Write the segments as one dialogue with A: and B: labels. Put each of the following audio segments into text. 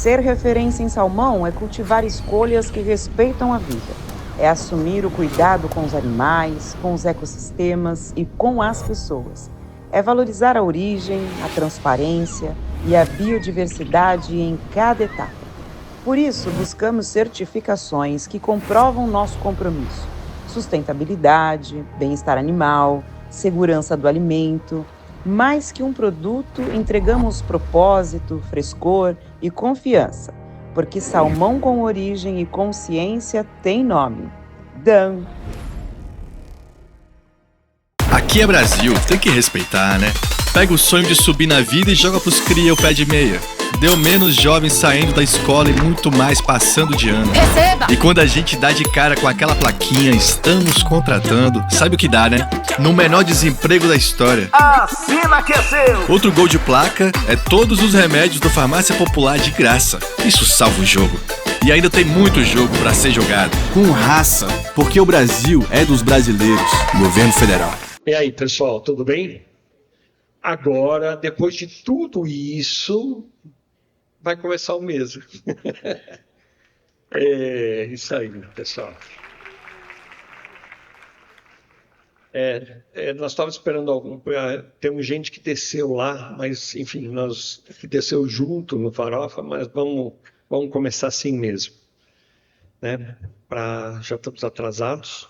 A: Ser referência em salmão é cultivar escolhas que respeitam a vida. É assumir o cuidado com os animais, com os ecossistemas e com as pessoas. É valorizar a origem, a transparência e a biodiversidade em cada etapa. Por isso, buscamos certificações que comprovam nosso compromisso. Sustentabilidade, bem-estar animal, segurança do alimento. Mais que um produto, entregamos propósito, frescor e confiança, porque salmão com origem e consciência tem nome: Dan.
B: Aqui é Brasil, tem que respeitar, né? Pega o sonho de subir na vida e joga pros cria o pé de meia. Deu menos jovens saindo da escola e muito mais passando de ano.
C: Receba!
B: E quando a gente dá de cara com aquela plaquinha, estamos contratando, sabe o que dá, né? No menor desemprego da história.
D: Assina que é seu!
B: Outro gol de placa é todos os remédios do Farmácia Popular de graça. Isso salva o jogo. E ainda tem muito jogo pra ser jogado.
E: Com raça, porque o Brasil é dos brasileiros. Governo Federal.
F: E aí, pessoal, tudo bem? Agora, depois de tudo isso, vai começar o mês. É isso aí, pessoal. Nós estávamos esperando temos gente que desceu lá, mas enfim, nós que desceu junto no Farofa, mas vamos começar assim mesmo, né? Já estamos atrasados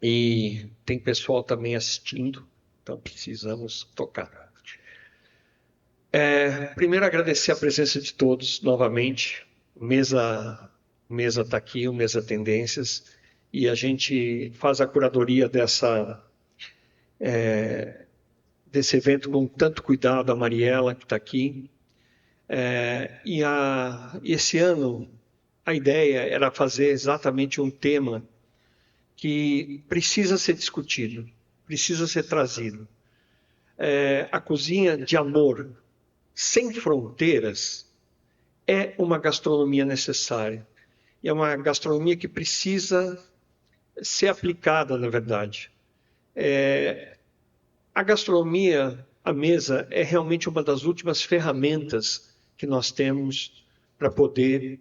F: e tem pessoal também assistindo, então precisamos tocar. Primeiro agradecer a presença de todos novamente. O Mesa está aqui, o Mesa Tendências, e a gente faz a curadoria desse evento com tanto cuidado, a Mariela que está aqui. E esse ano a ideia era fazer exatamente um tema que precisa ser discutido, precisa ser trazido. A cozinha de amor, sem fronteiras, é uma gastronomia necessária. E é uma gastronomia que precisa ser aplicada, na verdade. A gastronomia, a mesa, é realmente uma das últimas ferramentas que nós temos para poder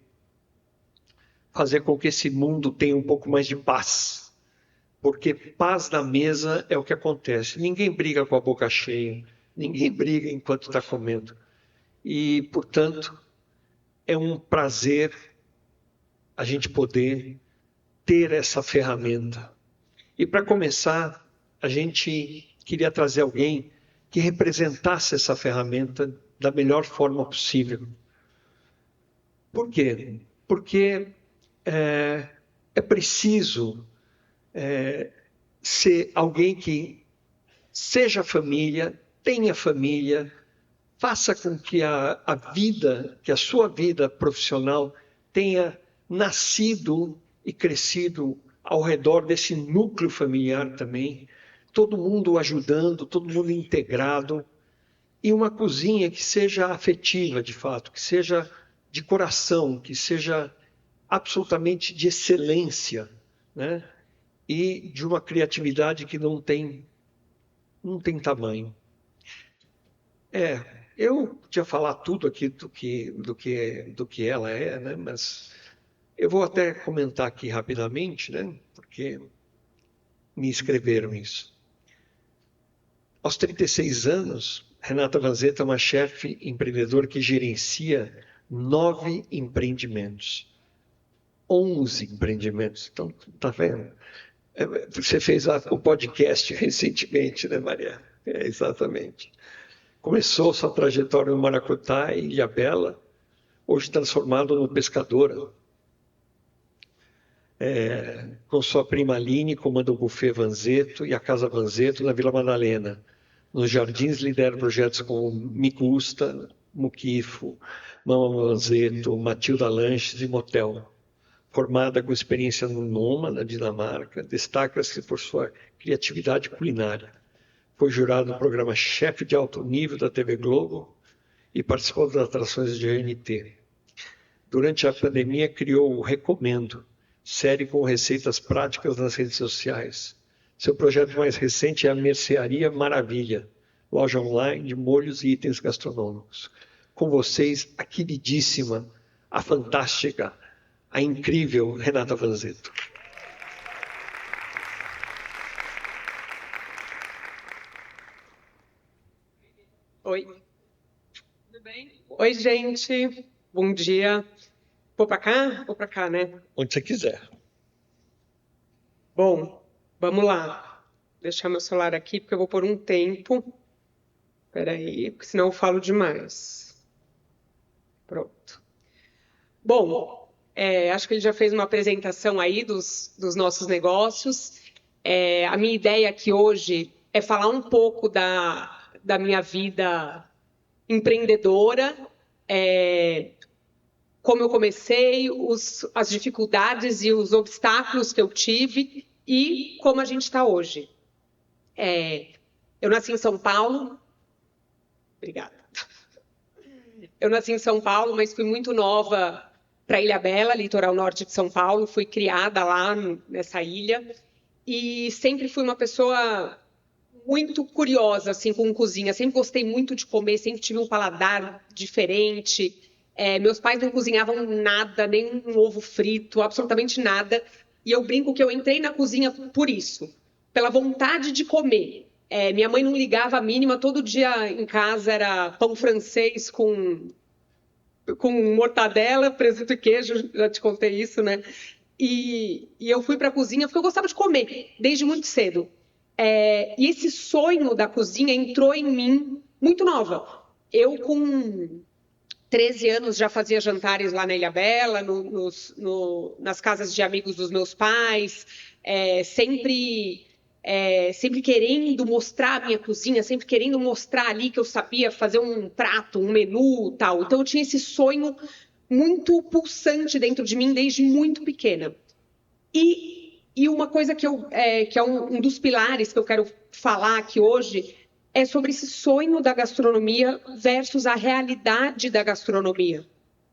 F: fazer com que esse mundo tenha um pouco mais de paz. Porque paz na mesa é o que acontece. Ninguém briga com a boca cheia, ninguém briga enquanto está comendo. E, portanto, é um prazer a gente poder ter essa ferramenta. E, para começar, a gente queria trazer alguém que representasse essa ferramenta da melhor forma possível. Por quê? Porque é preciso ser alguém que seja família, tenha família, faça com que que a sua vida profissional tenha nascido e crescido ao redor desse núcleo familiar também, todo mundo ajudando, todo mundo integrado, e uma cozinha que seja afetiva, de fato, que seja de coração, que seja absolutamente de excelência, né? E de uma criatividade que não tem tamanho. Eu podia falar tudo aqui do que ela é, né? Mas eu vou até comentar aqui rapidamente, né? Porque me escreveram isso. Aos 36 anos, Renata Vanzetta é uma chefe empreendedora que gerencia 9 empreendimentos. 11 empreendimentos. Então, tá vendo? Você fez o podcast recentemente, né, Maria? Exatamente. Começou sua trajetória no Maracutá e Ilhabela, hoje transformado no Pescadora. Com sua prima Aline, comanda o Buffet Vanzetto e a Casa Vanzetto na Vila Madalena. Nos Jardins lidera projetos como Migusta, Muquifo, Mama Vanzetto, Matilda Lanches e Motel. Formada com experiência no Noma, na Dinamarca, destaca-se por sua criatividade culinária. Foi jurado no programa Chefe de Alto Nível da TV Globo e participou das atrações de ANT. Durante a pandemia, criou o Recomendo, série com receitas práticas nas redes sociais. Seu projeto mais recente é a Mercearia Maravilha, loja online de molhos e itens gastronômicos. com vocês a queridíssima, a fantástica, a incrível Renata Vanzetto.
C: Oi. Tudo bem? Oi, gente. Bom dia. Vou para cá? Vou para cá, né?
F: Onde você quiser.
C: Bom, vamos lá. Vou deixar meu celular aqui, porque eu vou pôr um tempo. Espera aí, porque senão eu falo demais. Pronto. Bom, acho que ele já fez uma apresentação aí dos nossos negócios. A minha ideia aqui hoje é falar um pouco da minha vida empreendedora, como eu comecei, as dificuldades e os obstáculos que eu tive e como a gente está hoje. Eu nasci em São Paulo. Obrigada. Eu nasci em São Paulo, mas fui muito nova para Ilhabela, litoral norte de São Paulo. Fui criada lá nessa ilha e sempre fui uma pessoa muito curiosa assim com cozinha. Sempre gostei muito de comer, sempre tive um paladar diferente. Meus pais não cozinhavam nada, nem um ovo frito, absolutamente nada. E eu brinco que eu entrei na cozinha por isso, pela vontade de comer. Minha mãe não ligava a mínima, todo dia em casa era pão francês com mortadela, presunto e queijo, já te contei isso, né? E eu fui para a cozinha porque eu gostava de comer, desde muito cedo. E esse sonho da cozinha entrou em mim muito nova. Eu, com 13 anos, já fazia jantares lá na Ilhabela, nas casas de amigos dos meus pais, sempre querendo mostrar a minha cozinha, sempre querendo mostrar ali que eu sabia fazer um prato, um menu, tal. Então eu tinha esse sonho muito pulsante dentro de mim desde muito pequena. E uma coisa que é um dos pilares que eu quero falar aqui hoje é sobre esse sonho da gastronomia versus a realidade da gastronomia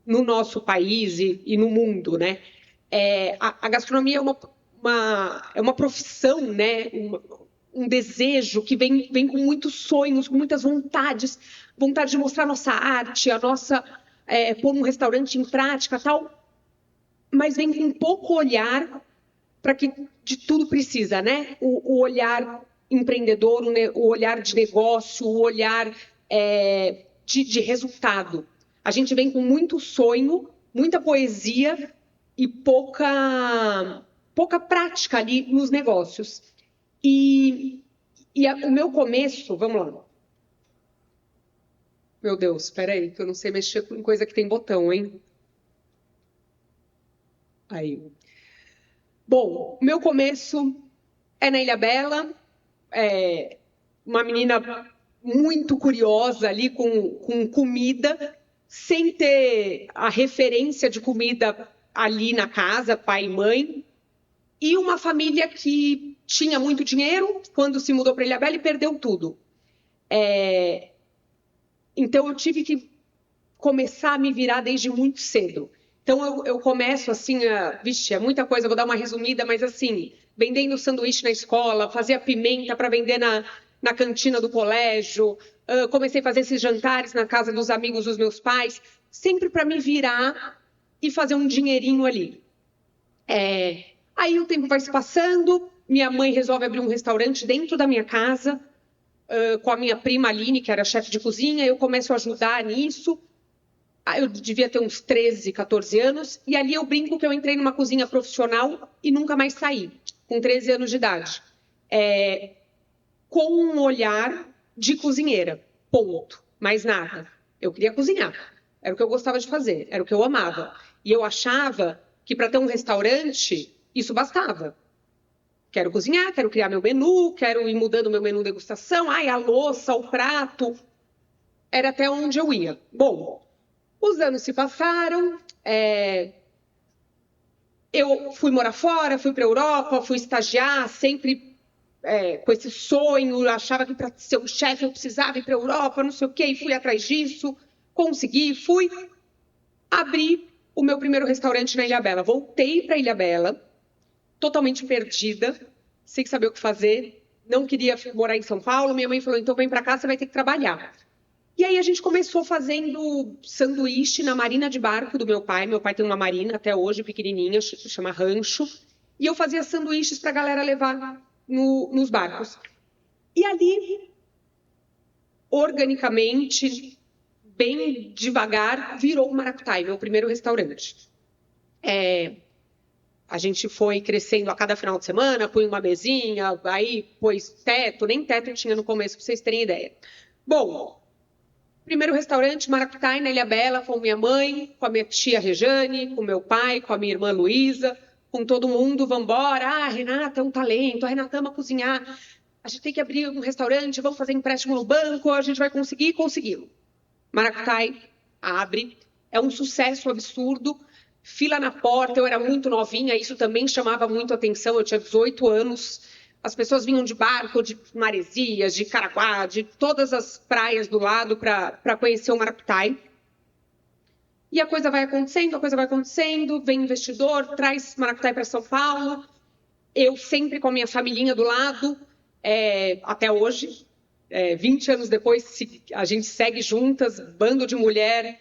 C: no nosso país e no mundo, né? A gastronomia é uma profissão, né? Um desejo que vem com muitos sonhos, com muitas vontades, vontade de mostrar nossa arte, pôr um restaurante em prática, tal, mas vem com pouco olhar para que de tudo precisa, né? O olhar empreendedor, o olhar de negócio, o olhar de resultado. A gente vem com muito sonho, muita poesia e pouca prática ali nos negócios. O meu começo, vamos lá. Meu Deus, espera aí, que eu não sei mexer com coisa que tem botão, hein? Aí. Bom, meu começo é na Ilhabela, uma menina muito curiosa ali com comida, sem ter a referência de comida ali na casa, pai e mãe, e uma família que tinha muito dinheiro quando se mudou para Ilhabela e perdeu tudo. Então eu tive que começar a me virar desde muito cedo. Então eu começo assim, é muita coisa, vou dar uma resumida, mas assim, vendendo sanduíche na escola, fazia pimenta para vender na cantina do colégio, comecei a fazer esses jantares na casa dos amigos dos meus pais, sempre para me virar e fazer um dinheirinho ali. Aí o tempo vai se passando, minha mãe resolve abrir um restaurante dentro da minha casa, com a minha prima Aline, que era chefe de cozinha, eu começo a ajudar nisso. Eu devia ter uns 13, 14 anos, e ali eu brinco que eu entrei numa cozinha profissional e nunca mais saí, com 13 anos de idade. Com um olhar de cozinheira, ponto, mais nada. Eu queria cozinhar, era o que eu gostava de fazer, era o que eu amava. E eu achava que para ter um restaurante, isso bastava. Quero cozinhar, quero criar meu menu, quero ir mudando meu menu degustação, a louça, o prato. Era até onde eu ia. Bom, os anos se passaram, eu fui morar fora, fui para a Europa, fui estagiar, sempre com esse sonho, achava que para ser um chefe eu precisava ir para a Europa, não sei o quê, e fui atrás disso, consegui, fui abrir o meu primeiro restaurante na Ilhabela. Voltei para Ilhabela, totalmente perdida, sem saber o que fazer, não queria morar em São Paulo. Minha mãe falou, então vem para cá, você vai ter que trabalhar. E aí a gente começou fazendo sanduíche na marina de barco do meu pai. Meu pai tem uma marina até hoje, pequenininha, chama Rancho. E eu fazia sanduíches para a galera levar nos barcos. E ali, organicamente, bem devagar, virou o Maracutai, meu primeiro restaurante. A gente foi crescendo a cada final de semana, põe uma mesinha, aí pôs teto, nem teto tinha no começo, para vocês terem ideia. Bom, primeiro restaurante, Maracutai, na Ilhabela, com minha mãe, com a minha tia Rejane, com meu pai, com a minha irmã Luísa, com todo mundo, vambora. Ah, a Renata é um talento, a Renata ama cozinhar. A gente tem que abrir um restaurante, vamos fazer empréstimo no banco, a gente vai conseguir, conseguimos. Maracutai abre, é um sucesso absurdo, fila na porta, eu era muito novinha, isso também chamava muito atenção, eu tinha 18 anos, as pessoas vinham de barco, de Maresias, de Caraguá, de todas as praias do lado para conhecer o Maracutai. E a coisa vai acontecendo, vem investidor, traz Maracutai para São Paulo, eu sempre com a minha familhinha do lado, até hoje, 20 anos depois, a gente segue juntas, bando de mulher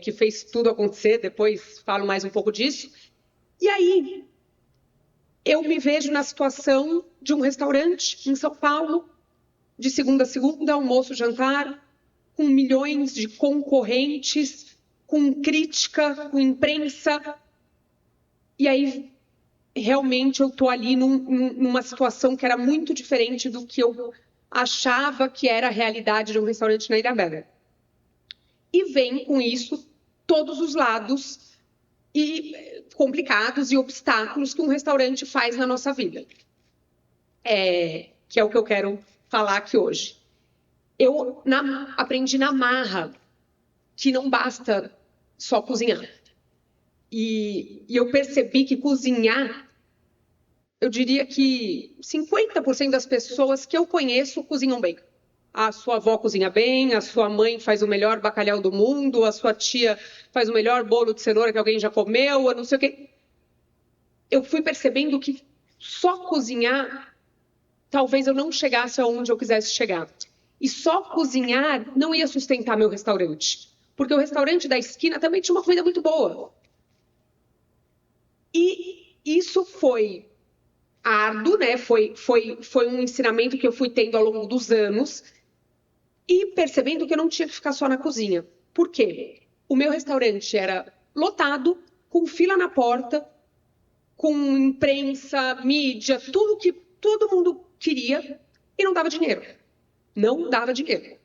C: que fez tudo acontecer, depois falo mais um pouco disso. E aí, eu me vejo na situação de um restaurante em São Paulo, de segunda a segunda, almoço, jantar, com milhões de concorrentes, com crítica, com imprensa. E aí, realmente, eu estou ali numa situação que era muito diferente do que eu achava que era a realidade de um restaurante na Ilhabela. E vem com isso todos os lados complicados e obstáculos que um restaurante faz na nossa vida. Que é o que eu quero falar aqui hoje. Eu aprendi na marra que não basta só cozinhar. E eu percebi que cozinhar, eu diria que 50% das pessoas que eu conheço cozinham bem. A sua avó cozinha bem, a sua mãe faz o melhor bacalhau do mundo, a sua tia faz o melhor bolo de cenoura que alguém já comeu, não sei o quê. Eu fui percebendo que só cozinhar, talvez eu não chegasse aonde eu quisesse chegar. E só cozinhar não ia sustentar meu restaurante. Porque o restaurante da esquina também tinha uma comida muito boa. E isso foi árduo, né? Foi um ensinamento que eu fui tendo ao longo dos anos e percebendo que eu não tinha que ficar só na cozinha. Por quê? O meu restaurante era lotado, com fila na porta, com imprensa, mídia, tudo que todo mundo queria e não dava dinheiro. Não dava dinheiro.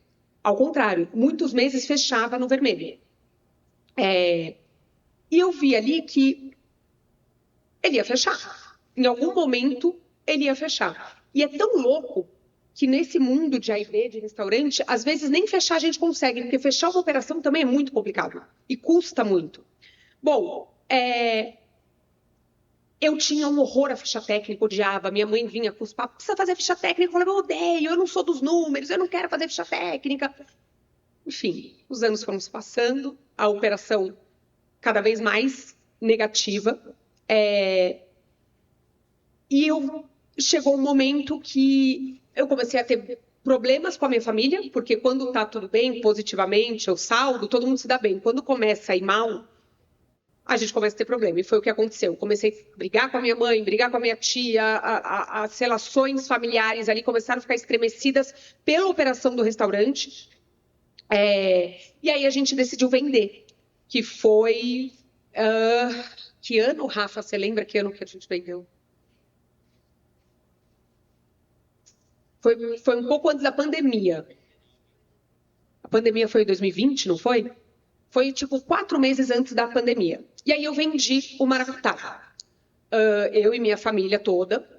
C: Ao contrário, muitos meses fechava no vermelho. E eu vi ali que ele ia fechar. Em algum momento, ele ia fechar. E é tão louco que nesse mundo de A&B, de restaurante, às vezes nem fechar a gente consegue, porque fechar uma operação também é muito complicado. E custa muito. Bom, eu tinha um horror a ficha técnica, odiava. Minha mãe vinha com os papos, precisa fazer ficha técnica. Eu falava, eu odeio, eu não sou dos números, eu não quero fazer ficha técnica. Enfim, os anos foram se passando, a operação cada vez mais negativa. E chegou um momento que eu comecei a ter problemas com a minha família, porque quando está tudo bem, positivamente, eu saldo, todo mundo se dá bem. Quando começa a ir mal, a gente começa a ter problema. E foi o que aconteceu. Eu comecei a brigar com a minha mãe, brigar com a minha tia, as relações familiares ali começaram a ficar estremecidas pela operação do restaurante. E aí a gente decidiu vender, que foi... que ano, Rafa? Você lembra que ano que a gente vendeu? Foi um pouco antes da pandemia. A pandemia foi em 2020, não foi? Foi, 4 meses antes da pandemia. E aí eu vendi o Maracutai. Eu e minha família toda.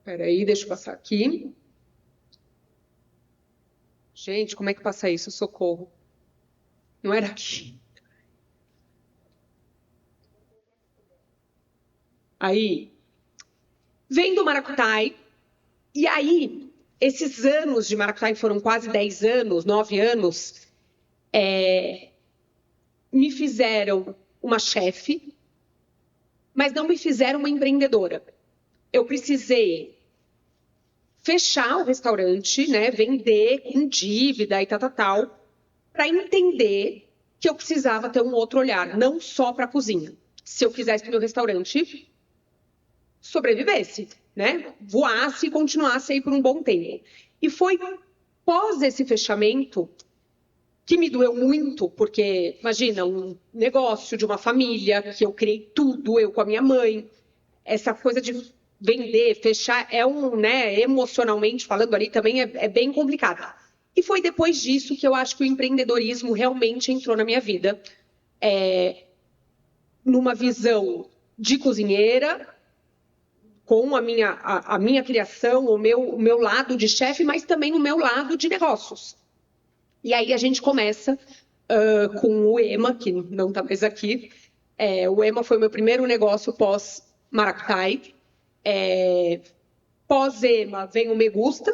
C: Peraí, deixa eu passar aqui. Gente, como é que passa isso? Socorro. Não era aqui. Aí... Vem do Maracutai, e aí, esses anos de Maracutai foram quase 10 anos, 9 anos, me fizeram uma chefe, mas não me fizeram uma empreendedora. Eu precisei fechar o restaurante, né, vender com dívida e tal, para entender que eu precisava ter um outro olhar, não só para a cozinha. Se eu quisesse que o meu restaurante sobrevivesse, né, voasse e continuasse aí por um bom tempo. E foi pós esse fechamento que me doeu muito, porque, imagina, um negócio de uma família, que eu criei tudo, eu com a minha mãe, essa coisa de vender, fechar, né, emocionalmente falando ali também é bem complicado. E foi depois disso que eu acho que o empreendedorismo realmente entrou na minha vida, numa visão de cozinheira, com a minha criação, o meu lado de chefe, mas também o meu lado de negócios. E aí a gente começa com o EMA, que não está mais aqui. O EMA foi o meu primeiro negócio pós-Maracutai. Pós-EMA vem o Me Gusta.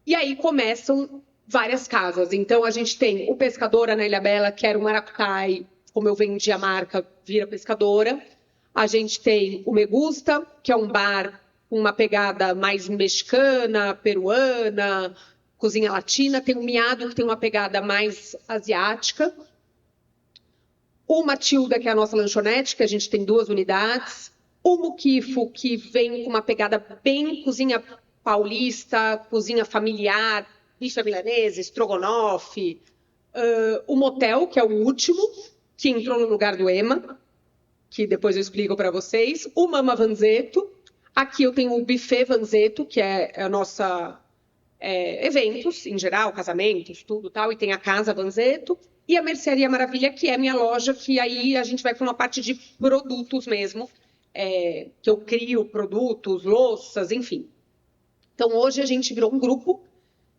C: E aí começam várias casas. Então a gente tem o Pescadora na Ilhabela, que era o Maracutai, como eu vendi a marca, vira Pescadora. A gente tem o Me Gusta, que é um bar com uma pegada mais mexicana, peruana, cozinha latina. Tem o Miado, que tem uma pegada mais asiática. O Matilda, que é a nossa lanchonete, que a gente tem 2 unidades. O Muquifo, que vem com uma pegada bem cozinha paulista, cozinha familiar, bife à milanesa, estrogonofe. O Motel, que é o último, que entrou no lugar do EMA, que depois eu explico para vocês. O Mama Vanzeto. Aqui eu tenho o Buffet Vanzeto, que é a nossa eventos, em geral, casamentos, tudo tal, e tem a Casa Vanzeto. E a Mercearia Maravilha, que é a minha loja, que aí a gente vai para uma parte de produtos mesmo, que eu crio produtos, louças, enfim. Então, hoje a gente virou um grupo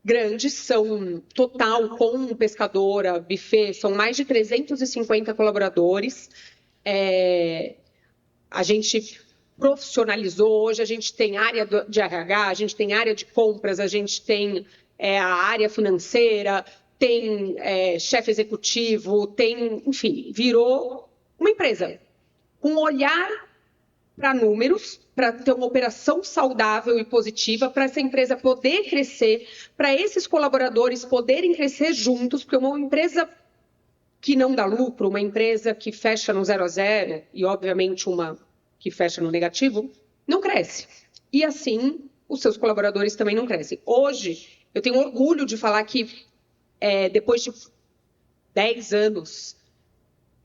C: grande, são total, com Pescadora, Buffet, são mais de 350 colaboradores. A gente profissionalizou, hoje a gente tem área de RH, a gente tem área de compras, a gente tem a área financeira, tem chefe executivo, tem, enfim, virou uma empresa com um olhar para números, para ter uma operação saudável e positiva, para essa empresa poder crescer, para esses colaboradores poderem crescer juntos, porque uma empresa que não dá lucro, uma empresa que fecha no 0 a 0 e, obviamente, uma que fecha no negativo, não cresce. E, assim, os seus colaboradores também não crescem. Hoje, eu tenho orgulho de falar que, depois de 10 anos,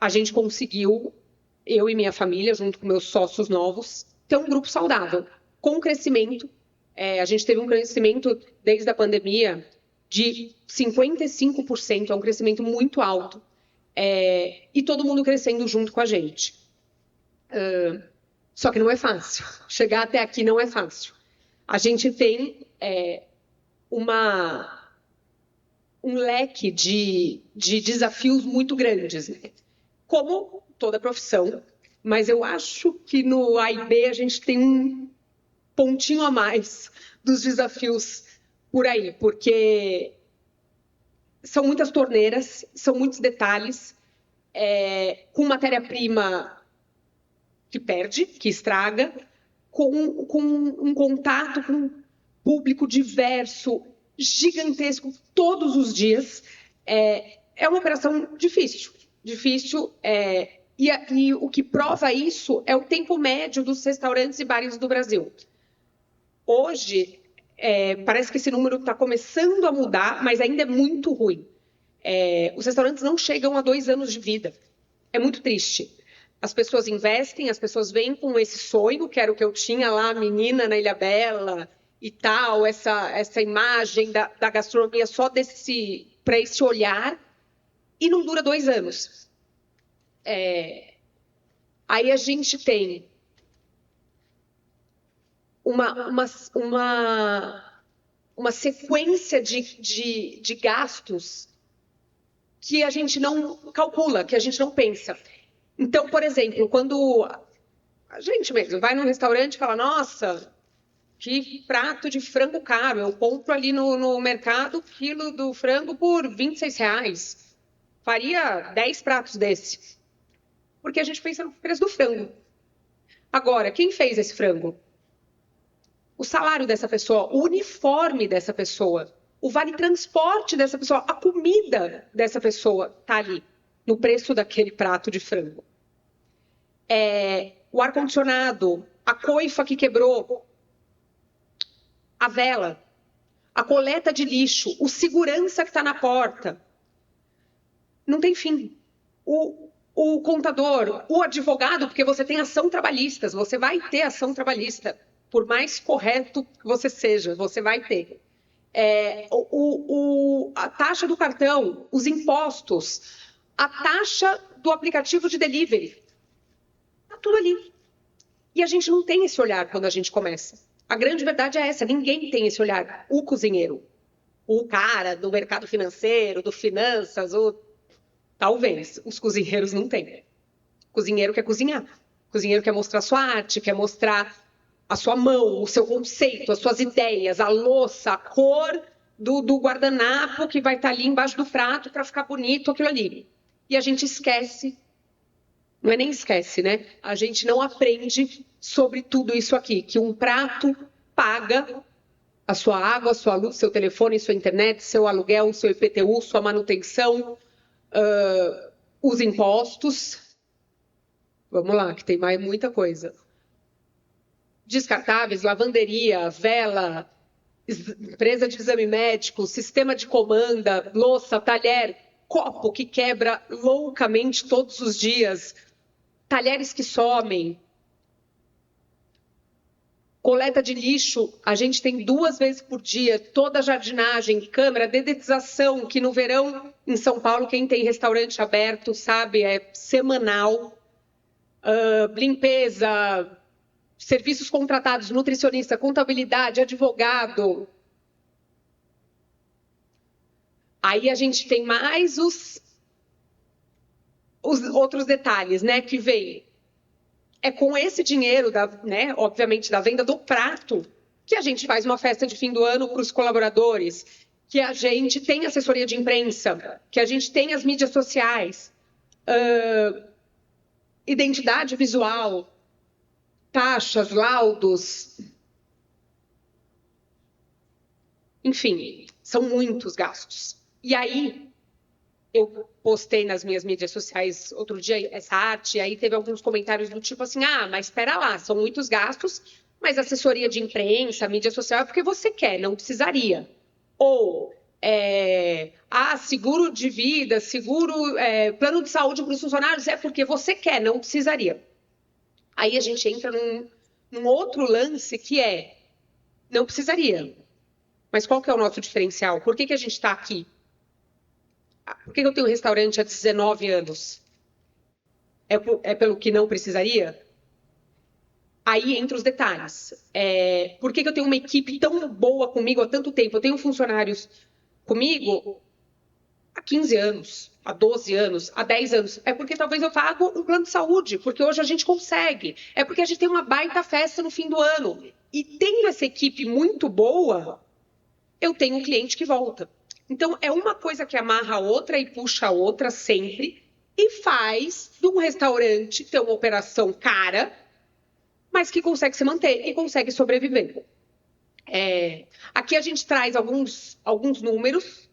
C: a gente conseguiu, eu e minha família, junto com meus sócios novos, ter um grupo saudável, com crescimento. A gente teve um crescimento, desde a pandemia, de 55%, é um crescimento muito alto. E todo mundo crescendo junto com a gente. Só que não é fácil. Chegar até aqui não é fácil. A gente tem um leque de desafios muito grandes, né? Como toda profissão, mas eu acho que no A e B a gente tem um pontinho a mais dos desafios por aí, porque são muitas torneiras, são muitos detalhes, com matéria-prima que perde, que estraga, com um contato com um público diverso, gigantesco, todos os dias. É uma operação difícil. E o que prova isso é o tempo médio dos restaurantes e bares do Brasil. Hoje, parece que esse número está começando a mudar, mas ainda é muito ruim. Os restaurantes não chegam a 2 anos de vida. É muito triste. As pessoas investem, as pessoas vêm com esse sonho, que era o que eu tinha lá, menina na Ilhabela e tal, essa imagem da gastronomia só para esse olhar, e não dura 2 anos. Aí a gente tem uma sequência de gastos que a gente não calcula, que a gente não pensa. Então, por exemplo, quando a gente mesmo vai num restaurante e fala, nossa, que prato de frango caro, eu compro ali no mercado quilo do frango por R$26. Faria 10 pratos desse. Porque a gente pensa no preço do frango. Agora, quem fez esse frango? o salário dessa pessoa, o uniforme dessa pessoa, o vale transporte dessa pessoa, a comida dessa pessoa está ali, no preço daquele prato de frango. O ar-condicionado, a coifa que quebrou, a vela, a coleta de lixo, o segurança que está na porta. Não tem fim. O contador, o advogado, porque você tem ação trabalhista, você vai ter ação trabalhista, por mais correto que você seja, você vai ter. A taxa do cartão, os impostos, a taxa do aplicativo de delivery, está tudo ali. E a gente não tem esse olhar quando a gente começa. A grande verdade é essa, ninguém tem esse olhar. O cozinheiro, o cara do mercado financeiro, do finanças, talvez, os cozinheiros não têm. O cozinheiro quer cozinhar. O cozinheiro quer mostrar sua arte, quer mostrar a sua mão, o seu conceito, as suas ideias, a louça, a cor do guardanapo que vai estar ali embaixo do prato para ficar bonito aquilo ali. E a gente esquece, não é nem esquece, né? A gente não aprende sobre tudo isso aqui, que um prato paga a sua água, a sua luz, seu telefone, sua internet, seu aluguel, seu IPTU, sua manutenção, os impostos. Vamos lá, que tem mais muita coisa. Descartáveis, lavanderia, vela, empresa de exame médico, sistema de comanda, louça, talher, copo que quebra loucamente todos os dias, talheres que somem, coleta de lixo, a gente tem 2 vezes por dia, toda a jardinagem, câmara, dedetização, que no verão em São Paulo, quem tem restaurante aberto sabe, é semanal, limpeza, serviços contratados, nutricionista, contabilidade, advogado. Aí a gente tem mais os outros detalhes, né, que vem. É com esse dinheiro, né, obviamente, da venda do prato, que a gente faz uma festa de fim do ano para os colaboradores, que a gente tem assessoria de imprensa, que a gente tem as mídias sociais, identidade visual, taxas, laudos. Enfim, são muitos gastos. E aí, eu postei nas minhas mídias sociais outro dia essa arte, e aí teve alguns comentários do tipo assim, mas espera lá, são muitos gastos, mas assessoria de imprensa, mídia social é porque você quer, não precisaria. Ou, seguro de vida, plano de saúde para os funcionários é porque você quer, não precisaria. Aí a gente entra num outro lance que não precisaria. Mas qual que é o nosso diferencial? Por que a gente está aqui? Por que eu tenho um restaurante há 19 anos? É pelo que não precisaria? Aí entra os detalhes. Por que eu tenho uma equipe tão boa comigo há tanto tempo? Eu tenho funcionários comigo há 15 anos, há 12 anos, há 10 anos. É porque talvez eu pago um plano de saúde, porque hoje a gente consegue. É porque a gente tem uma baita festa no fim do ano. E tendo essa equipe muito boa, eu tenho um cliente que volta. Então, é uma coisa que amarra a outra e puxa a outra sempre e faz de um restaurante ter uma operação cara, mas que consegue se manter e consegue sobreviver. Aqui a gente traz alguns números.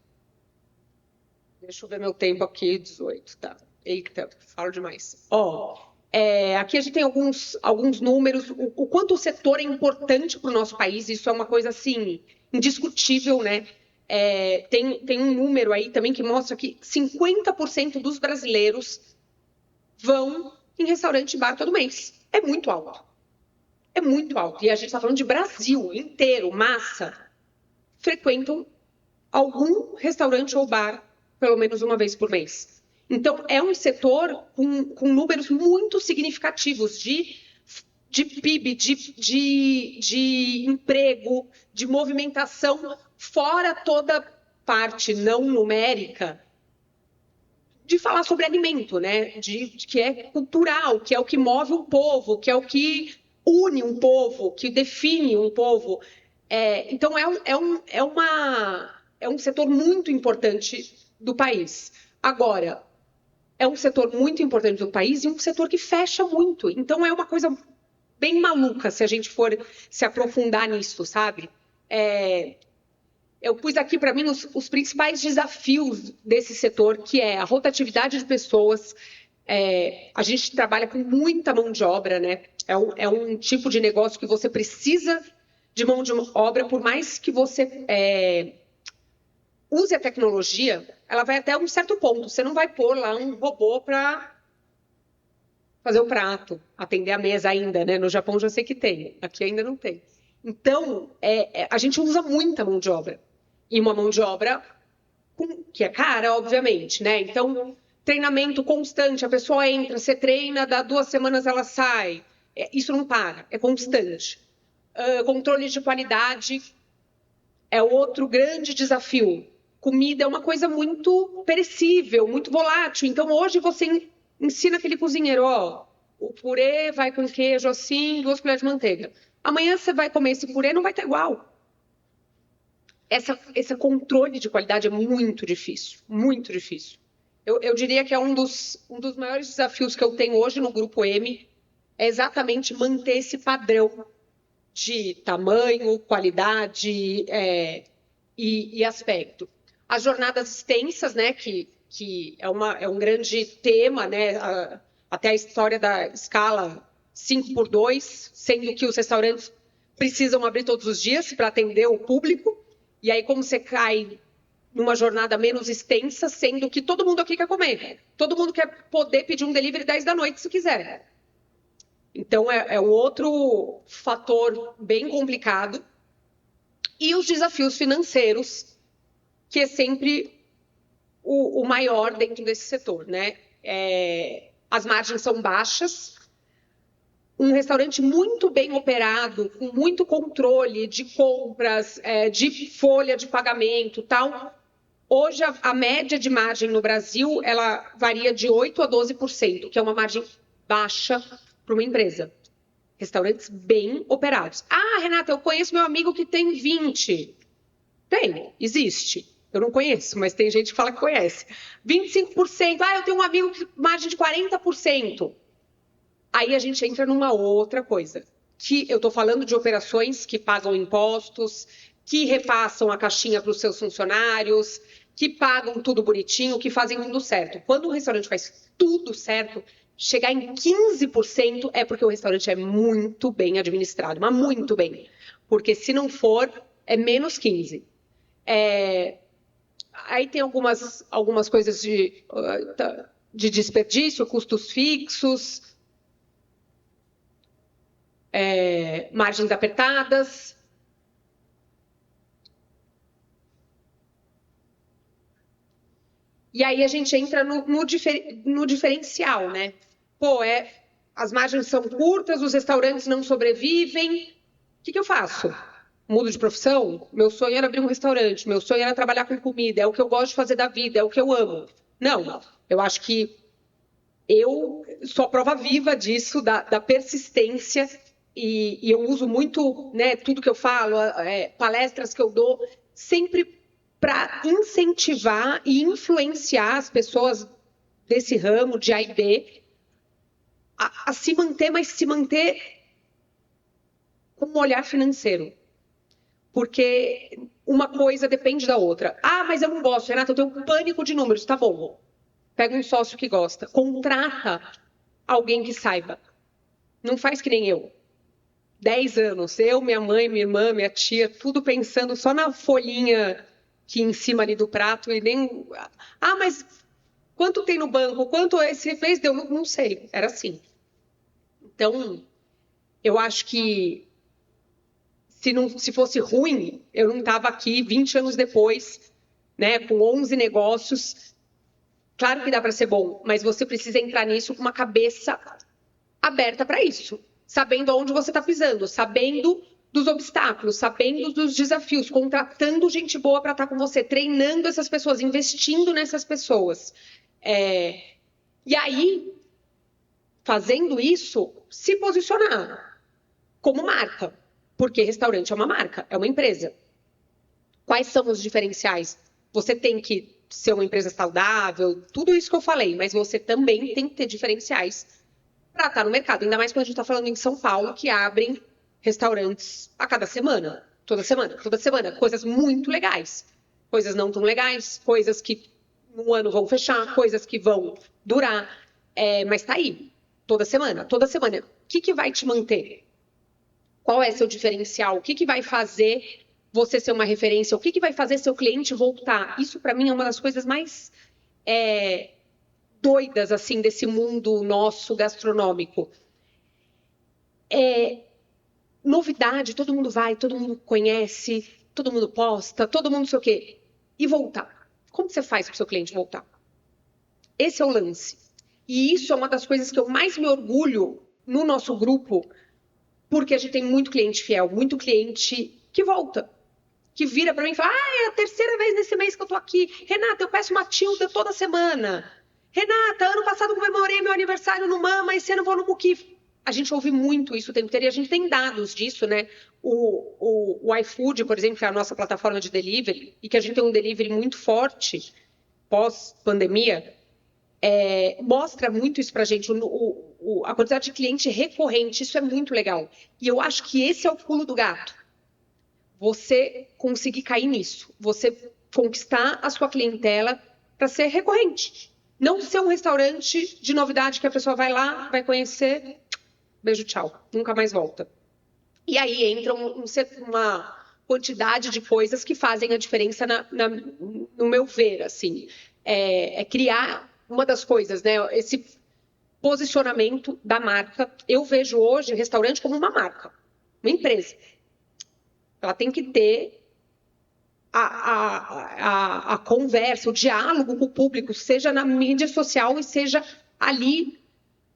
C: Deixa eu ver meu tempo aqui, 18, tá? Eita, falo demais. Aqui a gente tem alguns números, o quanto o setor é importante para o nosso país, isso é uma coisa, assim, indiscutível, né? Tem um número aí também que mostra que 50% dos brasileiros vão em restaurante e bar todo mês. É muito alto. É muito alto. E a gente está falando de Brasil inteiro, massa. Frequentam algum restaurante ou bar pelo menos uma vez por mês. Então, é um setor com números muito significativos de PIB, de emprego, de movimentação, fora toda parte não numérica, de falar sobre alimento, né? Que é cultural, que é o que move um povo, que é o que une um povo, que define um povo. Então, é um setor muito importante do país. Agora, é um setor muito importante do país e um setor que fecha muito. Então, é uma coisa bem maluca se a gente for se aprofundar nisso, sabe? Eu pus aqui para mim os principais desafios desse setor, que é a rotatividade de pessoas. A gente trabalha com muita mão de obra, né? É um tipo de negócio que você precisa de mão de obra, por mais que você use a tecnologia, ela vai até um certo ponto. Você não vai pôr lá um robô para fazer o prato, atender a mesa ainda, né? No Japão já sei que tem, aqui ainda não tem. Então, a gente usa muita mão de obra. E uma mão de obra que é cara, obviamente, né? Então, treinamento constante, a pessoa entra, você treina, dá 2 semanas ela sai. Isso não para, é constante. Controle de qualidade é outro grande desafio. Comida é uma coisa muito perecível, muito volátil. Então, hoje você ensina aquele cozinheiro, o purê vai com queijo assim, 2 colheres de manteiga. Amanhã você vai comer esse purê, não vai estar igual. Esse controle de qualidade é muito difícil, muito difícil. Eu diria que é um dos maiores desafios que eu tenho hoje no Grupo M, é exatamente manter esse padrão de tamanho, qualidade e aspecto. As jornadas extensas, né, que é um grande tema, né, até a história da escala 5x2, sendo que os restaurantes precisam abrir todos os dias para atender o público. E aí, como você cai numa jornada menos extensa, sendo que todo mundo aqui quer comer. Todo mundo quer poder pedir um delivery 10 da noite, se quiser. Então, é um outro fator bem complicado. E os desafios financeiros, que é sempre o maior dentro desse setor, né? As margens são baixas. Um restaurante muito bem operado, com muito controle de compras, de folha de pagamento, tal. Hoje, a média de margem no Brasil, ela varia de 8% a 12%, que é uma margem baixa para uma empresa. Restaurantes bem operados. Ah, Renata, eu conheço meu amigo que tem 20%. Tem, existe. Eu não conheço, mas tem gente que fala que conhece. 25%. Ah, eu tenho um amigo que margem de 40%. Aí a gente entra numa outra coisa, que eu estou falando de operações que pagam impostos, que repassam a caixinha para os seus funcionários, que pagam tudo bonitinho, que fazem tudo certo. Quando um restaurante faz tudo certo, chegar em 15% é porque o restaurante é muito bem administrado, mas muito bem. Porque se não for, é menos 15%. Aí tem algumas coisas de desperdício, custos fixos, margens apertadas. E aí a gente entra no diferencial, né? As margens são curtas, os restaurantes não sobrevivem. O que eu faço? Mudo de profissão? Meu sonho era abrir um restaurante, meu sonho era trabalhar com comida, é o que eu gosto de fazer da vida, é o que eu amo. Não, eu acho que eu sou a prova viva disso, da persistência, e eu uso muito, né, tudo que eu falo, palestras que eu dou, sempre para incentivar e influenciar as pessoas desse ramo de A e B a se manter, mas se manter com um olhar financeiro. Porque uma coisa depende da outra. Ah, mas eu não gosto, Renata, eu tenho um pânico de números. Tá bom, pega um sócio que gosta, contrata alguém que saiba. Não faz que nem eu. 10 anos, eu, minha mãe, minha irmã, minha tia, tudo pensando só na folhinha que em cima ali do prato e nem... Ah, mas quanto tem no banco? Quanto esse mês deu? Não sei, era assim. Então, eu acho que se fosse ruim, eu não estava aqui 20 anos depois, né, com 11 negócios. Claro que dá para ser bom, mas você precisa entrar nisso com uma cabeça aberta para isso, sabendo aonde você está pisando, sabendo dos obstáculos, sabendo dos desafios, contratando gente boa para estar com você, treinando essas pessoas, investindo nessas pessoas. E aí, fazendo isso, se posicionar como marca, porque restaurante é uma marca, é uma empresa. Quais são os diferenciais? Você tem que ser uma empresa saudável, tudo isso que eu falei, mas você também tem que ter diferenciais para estar no mercado. Ainda mais quando a gente está falando em São Paulo, que abrem restaurantes a cada semana, toda semana, coisas muito legais, coisas não tão legais, coisas que no ano vão fechar, coisas que vão durar, mas tá aí, toda semana. O que vai te manter? Qual é seu diferencial? O que vai fazer você ser uma referência? O que vai fazer seu cliente voltar? Isso, para mim, é uma das coisas mais doidas, assim, desse mundo nosso gastronômico. Novidade, todo mundo vai, todo mundo conhece, todo mundo posta, todo mundo não sei o quê. E voltar? Como você faz para o seu cliente voltar? Esse é o lance. E isso é uma das coisas que eu mais me orgulho no nosso grupo, porque a gente tem muito cliente fiel, muito cliente que volta, que vira para mim e fala: é a terceira vez nesse mês que eu tô aqui. Renata, eu peço uma tilda toda semana. Renata, ano passado eu comemorei meu aniversário no Mama, esse ano eu vou no Muquif. A gente ouve muito isso o tempo inteiro e a gente tem dados disso, né? O iFood, por exemplo, que é a nossa plataforma de delivery, e que a gente tem um delivery muito forte pós-pandemia, mostra muito isso pra gente, a quantidade de cliente recorrente, isso é muito legal. E eu acho que esse é o pulo do gato. Você conseguir cair nisso, você conquistar a sua clientela para ser recorrente. Não ser um restaurante de novidade que a pessoa vai lá, vai conhecer, beijo, tchau, nunca mais volta. E aí entra uma quantidade de coisas que fazem a diferença no meu ver, assim. Criar uma das coisas, né? Esse posicionamento da marca. Eu vejo hoje o restaurante como uma marca, uma empresa. Ela tem que ter a conversa, o diálogo com o público, seja na mídia social e seja ali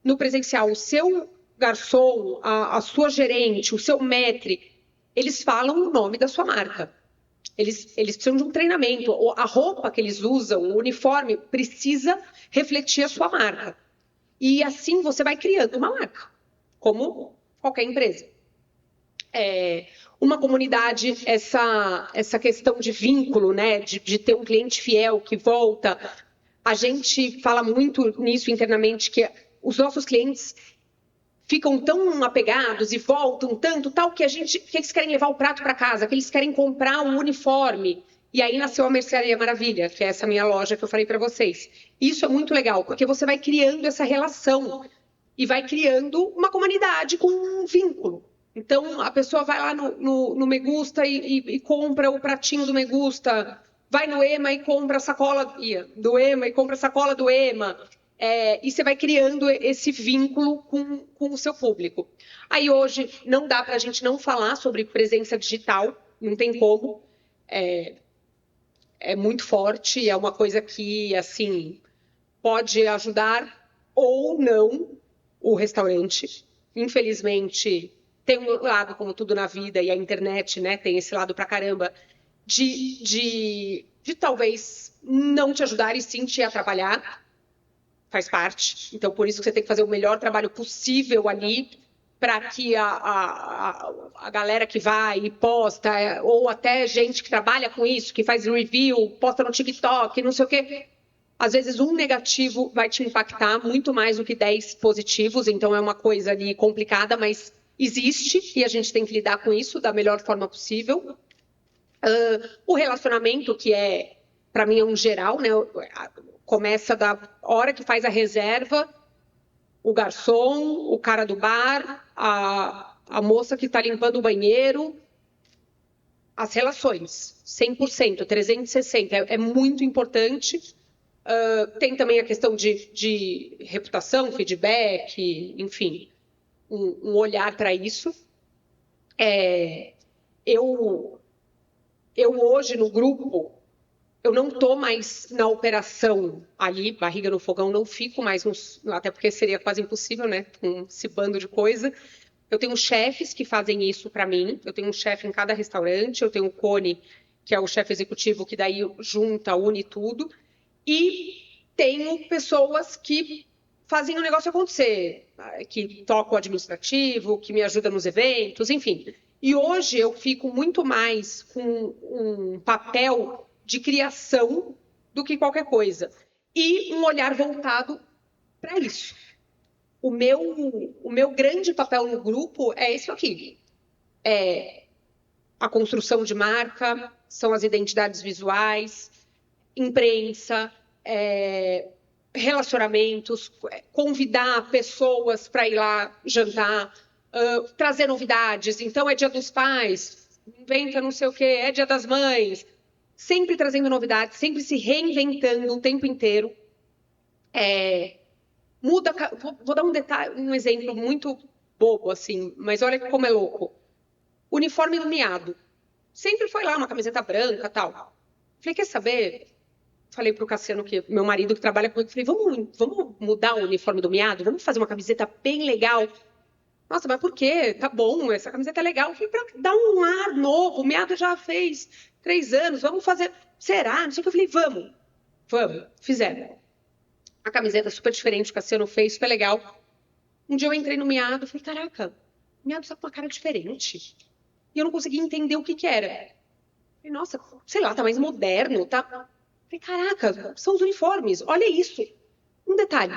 C: no presencial. O seu garçom, a sua gerente, o seu maître, eles falam o nome da sua marca. Eles precisam de um treinamento. A roupa que eles usam, o uniforme, precisa refletir a sua marca. E assim você vai criando uma marca, como qualquer empresa. Uma comunidade, essa questão de vínculo, né, de ter um cliente fiel que volta. A gente fala muito nisso internamente, que os nossos clientes ficam tão apegados e voltam tanto, tal, que eles querem levar o prato para casa, que eles querem comprar um uniforme. E aí nasceu a Mercearia Maravilha, que é essa minha loja que eu falei para vocês. Isso é muito legal, porque você vai criando essa relação e vai criando uma comunidade com um vínculo. Então, a pessoa vai lá no Me Gusta e compra o pratinho do Me Gusta, vai no Ema e compra a sacola do Ema e compra a sacola do Ema. E você vai criando esse vínculo com o seu público. Aí hoje não dá para a gente não falar sobre presença digital, não tem como. É muito forte, é uma coisa que assim pode ajudar ou não o restaurante. Infelizmente, tem um lado, como tudo na vida, e a internet, né, tem esse lado pra caramba, de talvez não te ajudar e sim te atrapalhar. Faz parte. Então, por isso que você tem que fazer o melhor trabalho possível ali para que a galera que vai e posta, ou até gente que trabalha com isso, que faz review, posta no TikTok, não sei o quê. Às vezes, um negativo vai te impactar muito mais do que 10 positivos. Então, é uma coisa ali complicada, mas existe e a gente tem que lidar com isso da melhor forma possível. O relacionamento, que para mim, é um geral, né? Começa da hora que faz a reserva, o garçom, o cara do bar, a moça que está limpando o banheiro, as relações, 100%, 360, é muito importante. Tem também a questão de reputação, feedback, enfim, um olhar para isso. Eu hoje no grupo, eu não estou mais na operação ali, barriga no fogão, não fico mais, até porque seria quase impossível, né, com esse bando de coisa. Eu tenho chefes que fazem isso para mim, eu tenho um chefe em cada restaurante, eu tenho o Cone, que é o chefe executivo, que daí junta, une tudo, e tenho pessoas que fazem o negócio acontecer, que tocam o administrativo, que me ajudam nos eventos, enfim. E hoje eu fico muito mais com um papel de criação do que qualquer coisa. E um olhar voltado para isso. o meu grande papel no grupo é esse aqui. É a construção de marca, são as identidades visuais, imprensa, relacionamentos, convidar pessoas para ir lá jantar, trazer novidades. Então, é Dia dos Pais, inventa não sei o quê, é Dia das Mães. Sempre trazendo novidades, sempre se reinventando o tempo inteiro. Muda. Vou dar um exemplo muito bobo, assim, mas olha como é louco. Uniforme iluminado. Sempre foi lá, uma camiseta branca e tal. Falei, quer saber? Falei pro Cassiano, meu marido que trabalha comigo, falei, vamos mudar o uniforme do miado? Vamos fazer uma camiseta bem legal. Nossa, mas por quê? Tá bom, essa camiseta é legal. Falei, pra dar um ar novo, o miado já fez 3 anos, vamos fazer. Será? Não sei o que. Eu falei, vamos. Fizeram. A camiseta super diferente, o Cassiano fez, super legal. Um dia eu entrei no miado, falei, caraca, o miado tá com uma cara diferente. E eu não conseguia entender o que era. Falei, nossa, sei lá, tá mais moderno, tá? Falei, caraca, são os uniformes, olha isso. Um detalhe,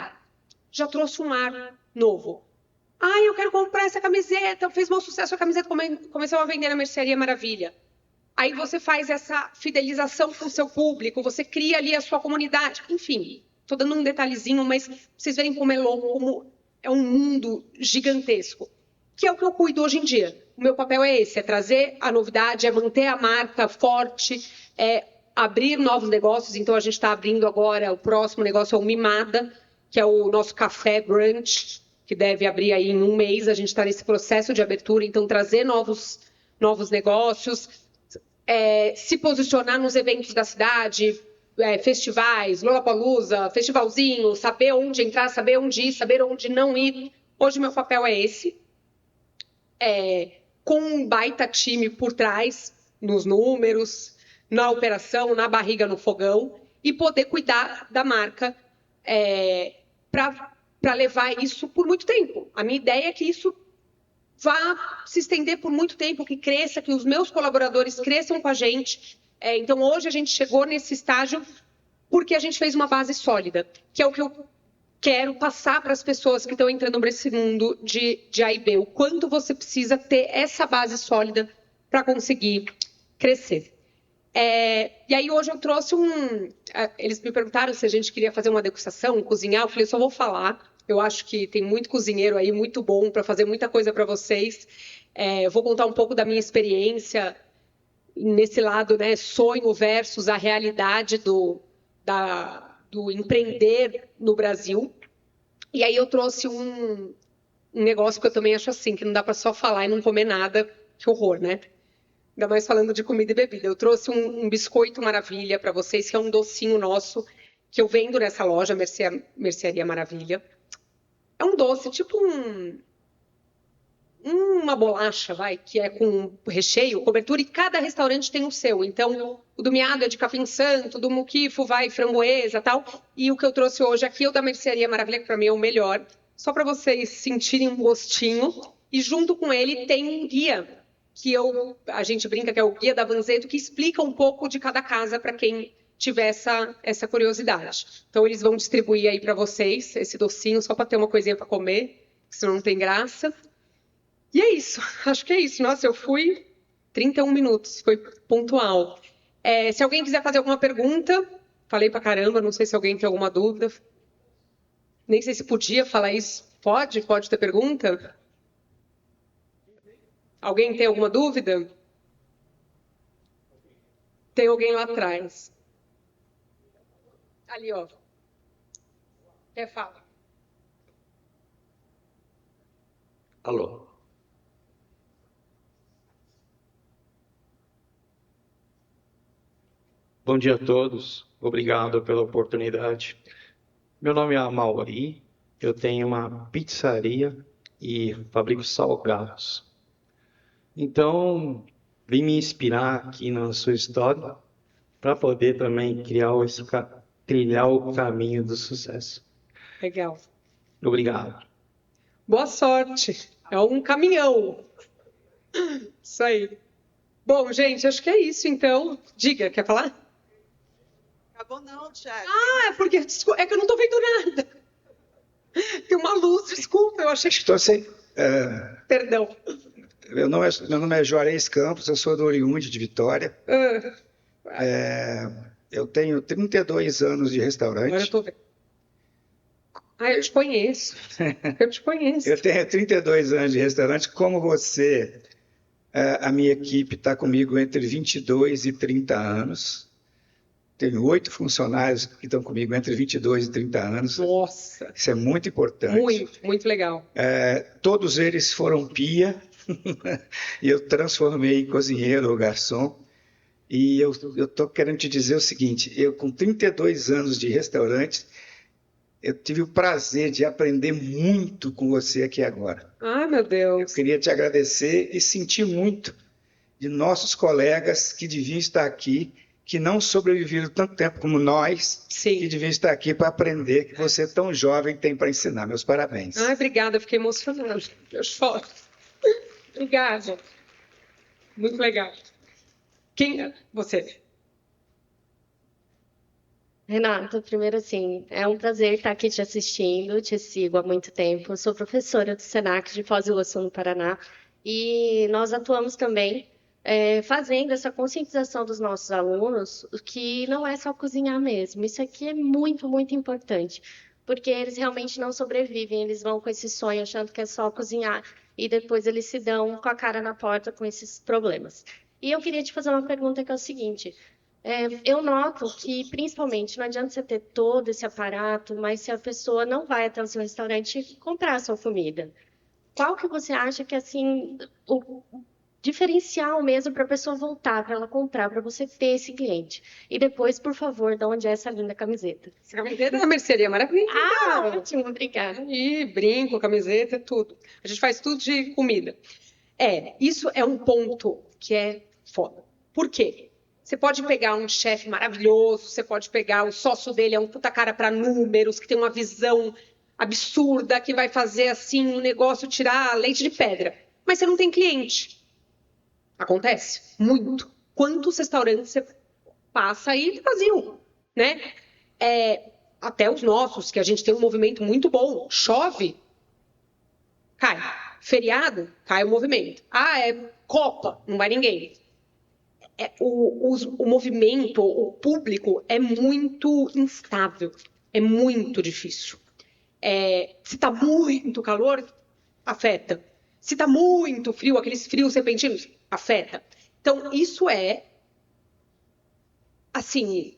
C: já trouxe um ar novo. Eu quero comprar essa camiseta, fez mau sucesso a camiseta, começou a vender na Mercearia Maravilha. Aí você faz essa fidelização com o seu público, você cria ali a sua comunidade. Enfim, estou dando um detalhezinho, mas vocês verem como é louco, como é um mundo gigantesco. Que é o que eu cuido hoje em dia. O meu papel é esse, é trazer a novidade, é manter a marca forte, é abrir novos negócios. Então, a gente está abrindo agora, o próximo negócio é o Mimada, que é o nosso café brunch, que deve abrir aí em 1 mês. A gente está nesse processo de abertura, então trazer novos negócios, se posicionar nos eventos da cidade, festivais, Lollapalooza, festivalzinho, saber onde entrar, saber onde ir, saber onde não ir. Hoje meu papel é esse, com um baita time por trás, nos números, na operação, na barriga, no fogão, e poder cuidar da marca para levar isso por muito tempo. A minha ideia é que isso vá se estender por muito tempo, que cresça, que os meus colaboradores cresçam com a gente. Então, hoje a gente chegou nesse estágio porque a gente fez uma base sólida, que é o que eu quero passar para as pessoas que estão entrando nesse mundo de A e B. O quanto você precisa ter essa base sólida para conseguir crescer. E aí, hoje eu trouxe eles me perguntaram se a gente queria fazer uma degustação, cozinhar. Eu falei, só vou falar. Eu acho que tem muito cozinheiro aí, muito bom, para fazer muita coisa para vocês. Vou contar um pouco da minha experiência nesse lado, né, sonho versus a realidade do empreender no Brasil. E aí eu trouxe um negócio que eu também acho assim, que não dá para só falar e não comer nada. Que horror, né? Ainda mais falando de comida e bebida. Eu trouxe um biscoito maravilha para vocês, que é um docinho nosso, que eu vendo nessa loja, Mercearia Maravilha. É um doce, tipo uma bolacha, que é com recheio, cobertura, e cada restaurante tem o seu. Então, o do miado é de capim santo, do muquifo framboesa, tal. E o que eu trouxe hoje aqui é o da Mercearia Maravilha, que para mim é o melhor. Só para vocês sentirem um gostinho. E junto com ele tem um guia, que a gente brinca que é o guia da Vanzeto, que explica um pouco de cada casa para quem tiver essa curiosidade. Então, eles vão distribuir aí para vocês esse docinho, só para ter uma coisinha para comer, senão não tem graça. E é isso, acho que é isso. Nossa, eu fui 31 minutos, foi pontual. Se alguém quiser fazer alguma pergunta, falei pra caramba, não sei se alguém tem alguma dúvida. Nem sei se podia falar isso. Pode ter pergunta? Alguém tem alguma dúvida? Tem alguém lá atrás. Ali, ó. Quer falar?
F: Alô. Bom dia a todos. Obrigado pela oportunidade. Meu nome é Amaury. Eu tenho uma pizzaria e fabrico salgados. Então, vim me inspirar aqui na sua história para poder também trilhar o caminho do sucesso.
C: Legal.
F: Obrigado.
C: Boa sorte. É um caminhão. Isso aí. Bom, gente, acho que é isso, então. Diga, quer falar?
G: Acabou não, Thiago.
C: É porque é que eu não tô vendo nada. Tem uma luz, desculpa, eu achei que...
G: Estou sem...
C: Perdão.
G: Meu nome é Juarez Campos, eu sou do Oriunde de Vitória. Eu tenho 32 anos de restaurante.
C: Agora eu tô vendo. Eu te conheço. Eu te conheço.
G: Eu tenho 32 anos de restaurante. Como você, a minha equipe está comigo entre 22 e 30 anos. Tenho 8 funcionários que estão comigo entre 22 e 30 anos.
C: Nossa!
G: Isso é muito importante.
C: Muito, muito legal.
G: Todos eles foram pia e eu transformei em cozinheiro ou garçom. E eu estou querendo te dizer o seguinte, eu com 32 anos de restaurante, eu tive o prazer de aprender muito com você aqui agora.
C: Ai, meu Deus.
G: Eu queria te agradecer e sentir muito de nossos colegas que deviam estar aqui, que não sobreviveram tanto tempo como nós,
C: Sim.
G: que deviam estar aqui para aprender que você tão jovem tem para ensinar. Meus parabéns.
C: Ai, obrigada, fiquei emocionada. Eu choro. Obrigada. Muito legal. Quem é você?
H: Renata, primeiro assim, é um prazer estar aqui te assistindo, te sigo há muito tempo. Eu sou professora do SENAC de Foz do Iguaçu, no Paraná, e nós atuamos também fazendo essa conscientização dos nossos alunos, que não é só cozinhar mesmo. Isso aqui é muito, muito importante, porque eles realmente não sobrevivem, eles vão com esse sonho achando que é só cozinhar, e depois eles se dão com a cara na porta com esses problemas. E eu queria te fazer uma pergunta que é o seguinte... eu noto que, principalmente, não adianta você ter todo esse aparato, mas se a pessoa não vai até o seu restaurante comprar a sua comida, qual que você acha que é, assim, o diferencial mesmo para a pessoa voltar, para ela comprar, para você ter esse cliente? E depois, por favor, de onde é essa linda camiseta?
C: Essa camiseta da Mercearia Maravilha.
H: Ótimo, obrigada.
C: E brinco, camiseta, tudo. A gente faz tudo de comida. Isso é um ponto que é foda. Por quê? Você pode pegar um chefe maravilhoso, você pode pegar o sócio dele, é um puta cara para números, que tem uma visão absurda, que vai fazer assim um negócio tirar leite de pedra. Mas você não tem cliente. Acontece? Muito. Quantos restaurantes você passa aí vazio, né? Até os nossos, que a gente tem um movimento muito bom. Chove, cai. Feriado, cai o movimento. Copa, não vai ninguém. O movimento, o público é muito instável, é muito difícil. Se está muito calor, afeta. Se está muito frio, aqueles frios repentinos, afeta. Então, isso é, assim,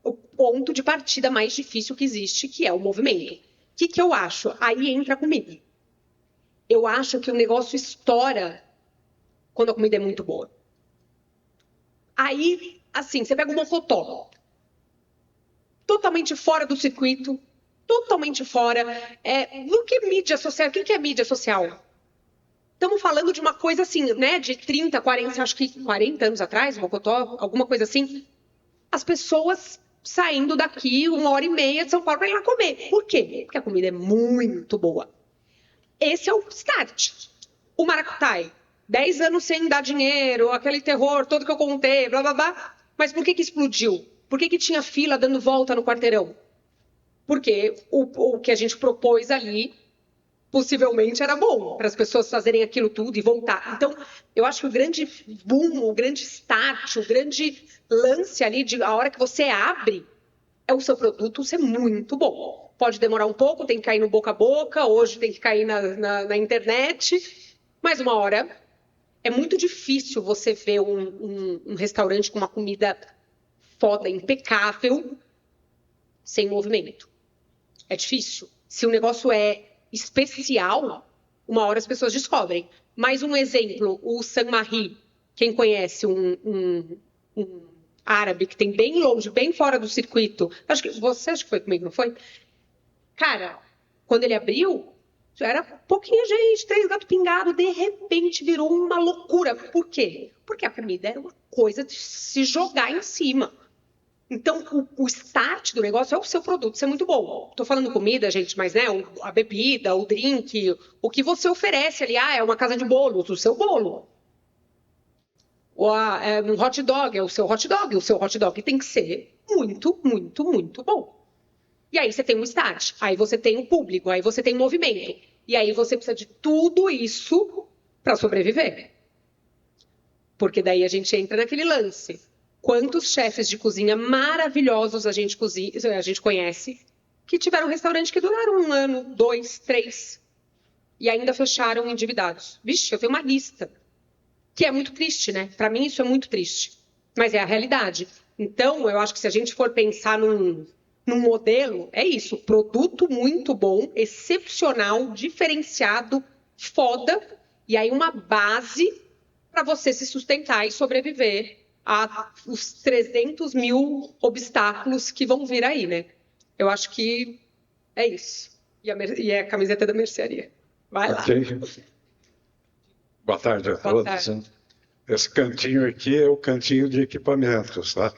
C: o ponto de partida mais difícil que existe, que é o movimento. O que eu acho? Aí entra a comida. Eu acho que o negócio estoura quando a comida é muito boa. Aí, assim, você pega um mocotó, totalmente fora do circuito, totalmente fora. O que é mídia social? O que é mídia social? Estamos falando de uma coisa assim, né, de 30, 40, acho que 40 anos atrás, mocotó, alguma coisa assim. As pessoas saindo daqui 1h30 de São Paulo para ir lá comer. Por quê? Porque a comida é muito boa. Esse é o start. O maracutaí. 10 anos sem dar dinheiro, aquele terror todo que eu contei, blá, blá, blá. Mas por que explodiu? Por que tinha fila dando volta no quarteirão? Porque o que a gente propôs ali, possivelmente, era bom, para as pessoas fazerem aquilo tudo e voltar. Então, eu acho que o grande boom, o grande start, o grande lance ali, a hora que você abre, é o seu produto ser muito bom. Pode demorar um pouco, tem que cair no boca a boca, hoje tem que cair na internet, mas uma hora... É muito difícil você ver um restaurante com uma comida foda, impecável, sem movimento. É difícil. Se o negócio é especial, uma hora as pessoas descobrem. Mais um exemplo, o Saint-Marie. Quem conhece um árabe que tem bem longe, bem fora do circuito. Você acha que foi comigo, não foi? Cara, quando ele abriu... Era pouquinha gente, 3 gatos pingados, de repente virou uma loucura. Por quê? Porque a comida era uma coisa de se jogar em cima. Então, o start do negócio é o seu produto ser muito bom. Estou falando comida, gente, mas né, a bebida, o drink, o que você oferece ali. É uma casa de bolos, o seu bolo. Um hot dog, é o seu hot dog. O seu hot dog tem que ser muito, muito, muito bom. E aí você tem um start, aí você tem um público, aí você tem um movimento. E aí você precisa de tudo isso para sobreviver. Porque daí a gente entra naquele lance. Quantos chefes de cozinha maravilhosos a gente conhece que tiveram restaurante que duraram 1 ano, 2, 3 e ainda fecharam endividados? Vixe, eu tenho uma lista. Que é muito triste, né? Para mim isso é muito triste. Mas é a realidade. Então, eu acho que se a gente for pensar num modelo, é isso. Produto muito bom, excepcional, diferenciado, foda. E aí uma base para você se sustentar e sobreviver aos 300 mil obstáculos que vão vir aí, né? Eu acho que é isso. E é a camiseta da mercearia. Vai lá.
I: Okay. Boa tarde a todos.
C: Tarde.
I: Esse cantinho aqui é o cantinho de equipamentos, tá?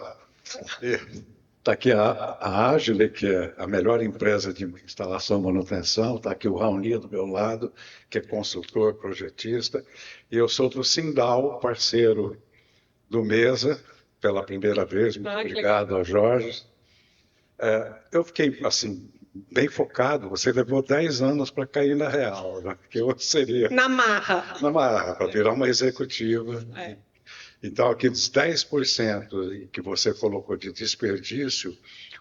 I: Está aqui a Agile, que é a melhor empresa de instalação e manutenção. Está aqui o Raoni do meu lado, que é consultor, projetista. E eu sou do Sindal, parceiro do Mesa, pela primeira vez. Muito obrigado a Jorge. Eu fiquei, assim, bem focado. Você levou 10 anos para cair na real, né? Que eu seria...
C: Na marra,
I: para virar uma executiva. Então, aqueles 10% que você colocou de desperdício,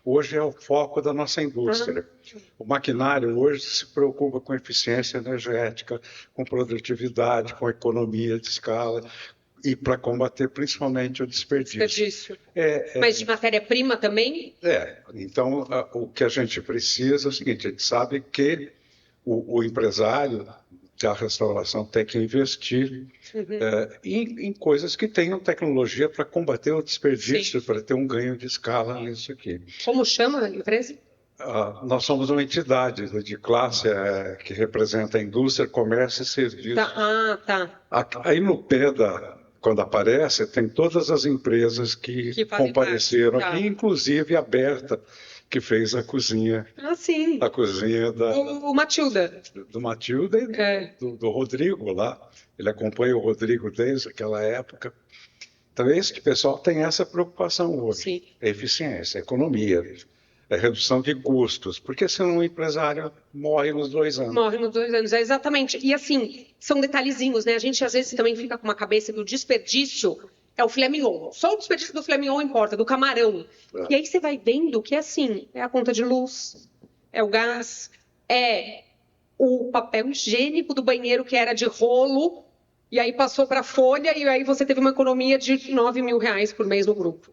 I: hoje é o foco da nossa indústria. O maquinário hoje se preocupa com eficiência energética, com produtividade, com economia de escala, e para combater principalmente o desperdício.
C: Mas de matéria-prima também?
I: Então, o que a gente precisa é o seguinte: a gente sabe que o empresário da restauração tem que investir em coisas que tenham tecnologia para combater o desperdício, para ter um ganho de escala nisso aqui.
C: Como chama a empresa?
I: Nós somos uma entidade de classe que representa a indústria, comércio e serviço.
C: Tá.
I: Aí no pé quando aparece, tem todas as empresas que compareceram aqui, inclusive a Berta, que fez a cozinha.
C: Sim.
I: A cozinha
C: o Matilda.
I: Do Matilda e do Rodrigo lá. Ele acompanha o Rodrigo desde aquela época. Então, esse pessoal tem essa preocupação hoje.
C: Sim.
I: É eficiência, economia, é redução de custos, porque senão o empresário morre nos 2 anos.
C: Morre nos 2 anos, exatamente. E assim, são detalhezinhos, né? A gente às vezes também fica com uma cabeça que o desperdício é o filé mignon. Só o desperdício do filé mignon importa, do camarão. E aí você vai vendo que assim, é a conta de luz, é o gás, é o papel higiênico do banheiro que era de rolo, e aí passou para folha, e aí você teve uma economia de R$9 mil por mês no grupo.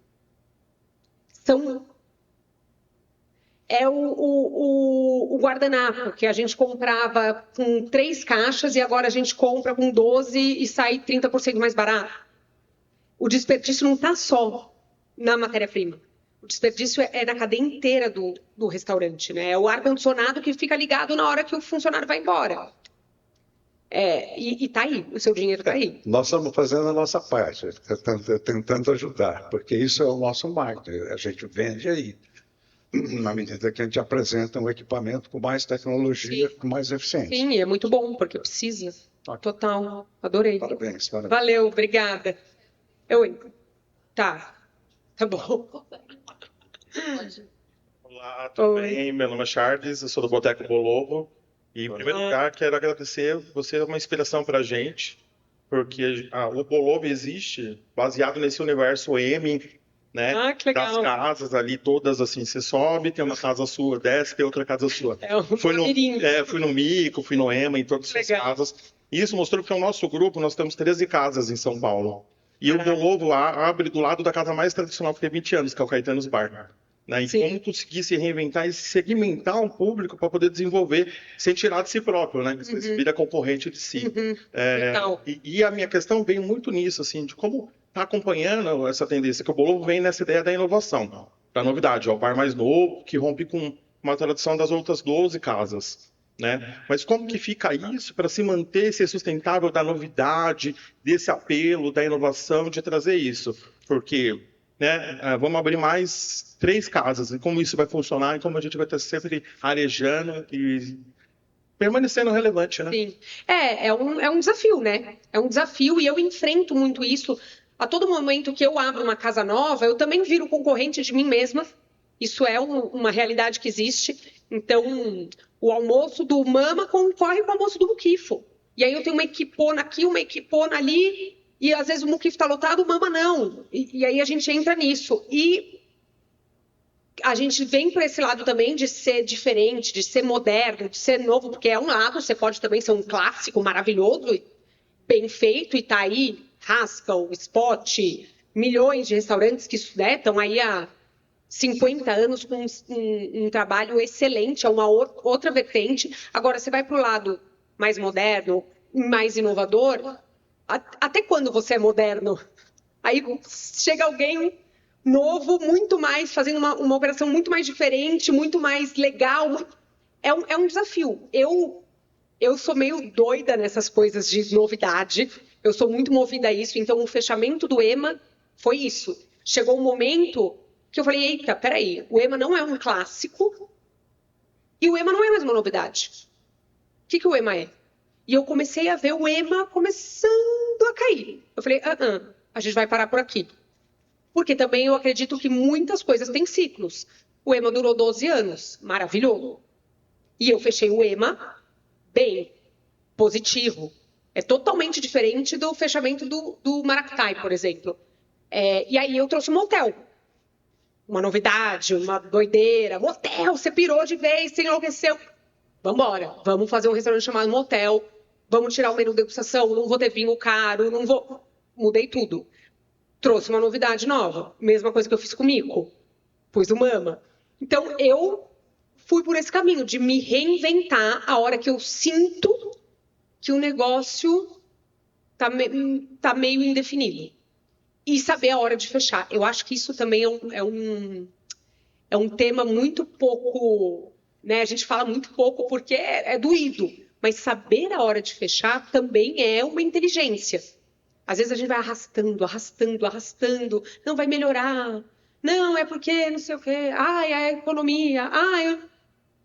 C: É o guardanapo, que a gente comprava com 3 caixas e agora a gente compra com 12 e sai 30% mais barato. O desperdício não está só na matéria-prima. O desperdício é na cadeia inteira do restaurante, né? É o ar-condicionado que fica ligado na hora que o funcionário vai embora. E está aí, o seu dinheiro está aí.
I: Nós estamos fazendo a nossa parte, tentando ajudar, porque isso é o nosso marketing. A gente vende aí, na medida que a gente apresenta um equipamento com mais tecnologia, com mais eficiência.
C: Sim, é muito bom, porque precisa. Total, adorei.
I: Parabéns.
C: Valeu, obrigada. Tá bom.
J: Olá, tudo bem? Meu nome é Charles, eu sou do Boteco Bolovo. E, em primeiro lugar, quero agradecer. Você é uma inspiração para a gente, porque o Bolovo existe baseado nesse universo M, né?
C: Que legal.
J: Das casas ali, todas assim. Você sobe, tem uma casa sua, desce, tem outra casa sua. Fui no Mico, fui no EMA, em todas as casas. E isso mostrou que o nosso grupo, nós temos 13 casas em São Paulo. E o Bolovo abre do lado da casa mais tradicional que tem 20 anos, que é o Caetano's Bar. Né? E como conseguir se reinventar e segmentar um público para poder desenvolver sem tirar de si próprio, né? Você vira concorrente de si. E a minha questão vem muito nisso, assim, de como está acompanhando essa tendência, que o Bolovo vem nessa ideia da inovação, da novidade. É o bar mais novo, que rompe com uma tradição das outras 12 casas. Né? Mas como que fica isso para se manter, ser sustentável da novidade, desse apelo, da inovação, de trazer isso? Porque vamos abrir mais 3 casas, e como isso vai funcionar, e como a gente vai estar sempre arejando e permanecendo relevante, né?
C: Sim. É um desafio, né? É um desafio, e eu enfrento muito isso. A todo momento que eu abro uma casa nova, eu também viro concorrente de mim mesma Isso é uma realidade que existe. Então, o almoço do Mama concorre com o almoço do Muquifo. E aí eu tenho uma equipona aqui, uma equipona ali, e às vezes o Muquifo está lotado, o Mama não. E aí a gente entra nisso. E a gente vem para esse lado também de ser diferente, de ser moderno, de ser novo, porque é um lado, você pode também ser um clássico maravilhoso, bem feito, e tá aí, Haskell, Spot, milhões de restaurantes que estão aí há 50 anos com um trabalho excelente, é uma outra vertente. Agora, você vai para o lado mais moderno, mais inovador, até quando você é moderno? Aí chega alguém novo, muito mais, fazendo uma operação muito mais diferente, muito mais legal. É um desafio. Eu sou meio doida nessas coisas de novidade. Eu sou muito movida a isso. Então, o fechamento do EMA foi isso. Chegou um momento que eu falei, eita, peraí, o EMA não é um clássico e o EMA não é mais uma novidade. O que o EMA é? E eu comecei a ver o EMA começando a cair. Eu falei, a gente vai parar por aqui. Porque também eu acredito que muitas coisas têm ciclos. O EMA durou 12 anos, maravilhoso. E eu fechei o EMA bem, positivo. É totalmente diferente do fechamento do Maractai, por exemplo. E aí eu trouxe um motel. Uma novidade, uma doideira. Motel, você pirou de vez, você enlouqueceu. Vamos embora, vamos fazer um restaurante chamado Motel. Vamos tirar o menu de degustação, não vou ter vinho caro, não vou... Mudei tudo. Trouxe uma novidade nova. Mesma coisa que eu fiz com o Mico. Pus o Mama. Então, eu fui por esse caminho de me reinventar a hora que eu sinto que o negócio tá meio indefinido. E saber a hora de fechar. Eu acho que isso também é um tema muito pouco... Né? A gente fala muito pouco porque é doído. Mas saber a hora de fechar também é uma inteligência. Às vezes a gente vai arrastando. Não, vai melhorar. Não, é porque não sei o quê. Ai, a economia.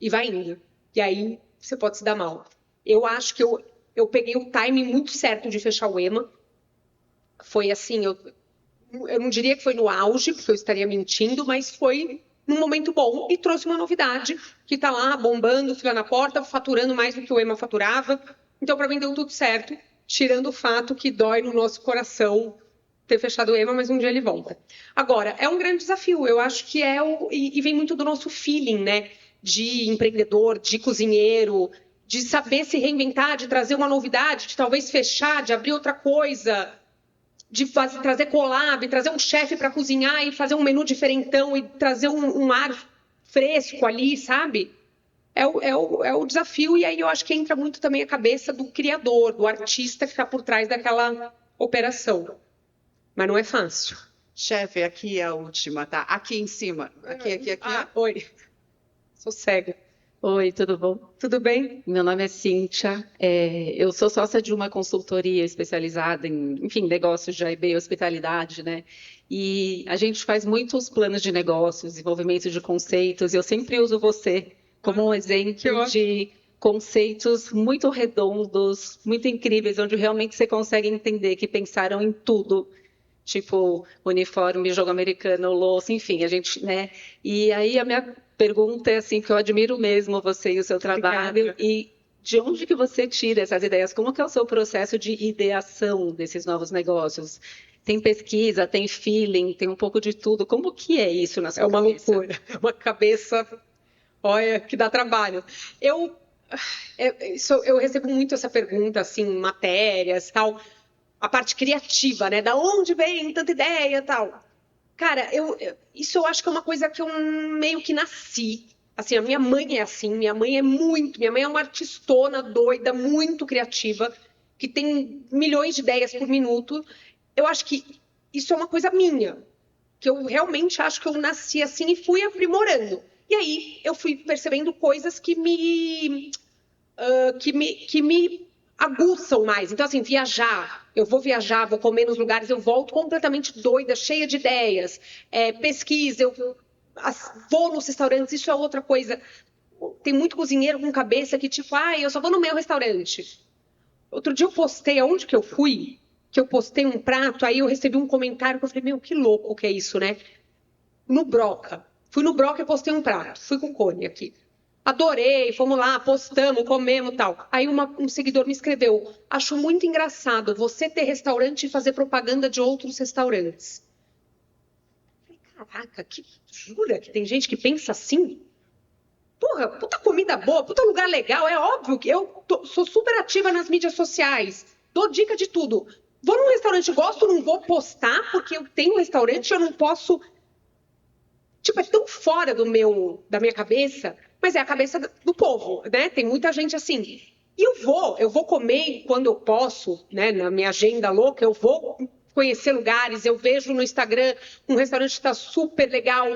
C: E vai indo. E aí você pode se dar mal. Eu acho que eu peguei o timing muito certo de fechar o EMA. Foi assim, eu não diria que foi no auge, porque eu estaria mentindo, mas foi num momento bom e trouxe uma novidade que está lá bombando, fila na porta, faturando mais do que o EMA faturava. Então, para mim, deu tudo certo, tirando o fato que dói no nosso coração ter fechado o EMA, mas um dia ele volta. Agora, é um grande desafio. Eu acho que e vem muito do nosso feeling, né? De empreendedor, de cozinheiro, de saber se reinventar, de trazer uma novidade, de talvez fechar, de abrir outra coisa, de trazer collab, trazer um chefe para cozinhar e fazer um menu diferentão e trazer um ar fresco ali, sabe? É o desafio, e aí eu acho que entra muito também a cabeça do criador, do artista que está por trás daquela operação. Mas não é fácil.
K: Chefe, aqui é a última, tá? Aqui em cima. Aqui.
C: Oi. Sou cega.
L: Oi, tudo bom?
C: Tudo bem?
L: Meu nome é Cíntia. Eu sou sócia de uma consultoria especializada em, enfim, negócios de AIB e hospitalidade, né? E a gente faz muitos planos de negócios, desenvolvimento de conceitos, e eu sempre uso você como um exemplo de conceitos muito redondos, muito incríveis, onde realmente você consegue entender que pensaram em tudo. Tipo, uniforme, jogo americano, louça, enfim, a gente, né? E aí a minha pergunta é assim, que eu admiro mesmo você e o seu trabalho. Obrigada. E de onde que você tira essas ideias? Como que é o seu processo de ideação desses novos negócios? Tem pesquisa, tem feeling, tem um pouco de tudo. Como que é isso na sua cabeça?
C: É uma loucura, é uma cabeça, olha, que dá trabalho. Eu recebo muito essa pergunta, assim, matérias, tal, a parte criativa, né? Da onde vem tanta ideia, tal. Cara, isso eu acho que é uma coisa que eu meio que nasci. Assim, a minha mãe é assim, minha mãe é uma artistona doida, muito criativa, que tem milhões de ideias por minuto. Eu acho que isso é uma coisa minha, que eu realmente acho que eu nasci assim e fui aprimorando. E aí eu fui percebendo coisas que me aguçam mais. Então, assim, viajar. Eu vou viajar, vou comer nos lugares, eu volto completamente doida, cheia de ideias. Pesquisa, eu vou nos restaurantes, isso é outra coisa. Tem muito cozinheiro com cabeça que tipo, eu só vou no meu restaurante. Outro dia eu postei, aonde que eu fui? Que eu postei um prato, aí eu recebi um comentário que eu falei, meu, que louco que é isso, né? No Broca. Fui no Broca e postei um prato. Fui com o Cone aqui. Adorei, fomos lá, postamos, comemos e tal. Aí um seguidor me escreveu: acho muito engraçado você ter restaurante e fazer propaganda de outros restaurantes. Falei, caraca, jura que tem gente que pensa assim? Porra, puta comida boa, puta lugar legal. É óbvio que eu sou super ativa nas mídias sociais. Dou dica de tudo. Vou num restaurante, gosto, não vou postar porque eu tenho um restaurante e eu não posso... Tipo, é tão fora da minha cabeça, mas é a cabeça do povo, né? Tem muita gente assim. E eu vou comer quando eu posso, né? Na minha agenda louca, eu vou conhecer lugares, eu vejo no Instagram um restaurante que está super legal,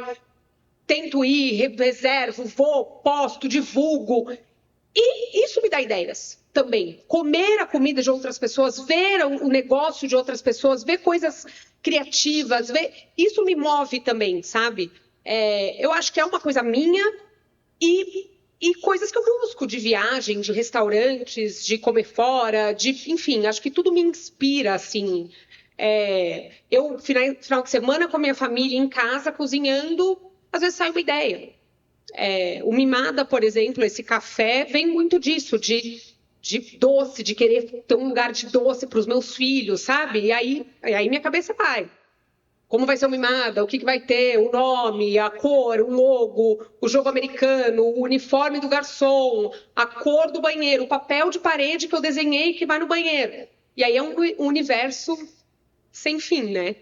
C: tento ir, reservo, vou, posto, divulgo. E isso me dá ideias também. Comer a comida de outras pessoas, ver o negócio de outras pessoas, ver coisas criativas, isso me move também, sabe? Eu acho que é uma coisa minha e coisas que eu busco de viagem, de restaurantes, de comer fora, enfim, acho que tudo me inspira, assim. Eu, final de semana, com a minha família em casa, cozinhando, às vezes sai uma ideia. O Mimada, por exemplo, esse café, vem muito disso, de doce, de querer ter um lugar de doce para os meus filhos, sabe? E aí minha cabeça vai. Como vai ser o Mimada? O que vai ter? O nome, a cor, o logo, o jogo americano, o uniforme do garçom, a cor do banheiro, o papel de parede que eu desenhei que vai no banheiro. E aí é um universo sem fim, né?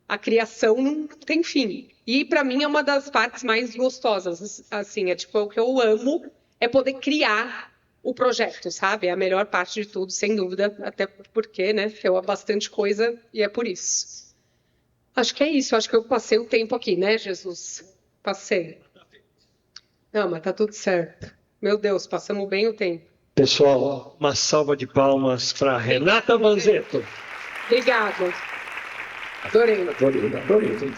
C: A criação não tem fim. E para mim é uma das partes mais gostosas, assim, o que eu amo é poder criar o projeto, sabe? É a melhor parte de tudo, sem dúvida, até porque, né, eu amo bastante coisa e é por isso. Acho que é isso, acho que eu passei o tempo aqui, né, Jesus? Passei. Não, mas tá tudo certo. Meu Deus, passamos bem o tempo.
F: Pessoal, uma salva de palmas para Renata Vanzetto.
C: Obrigada. Adorei.
F: Adorei.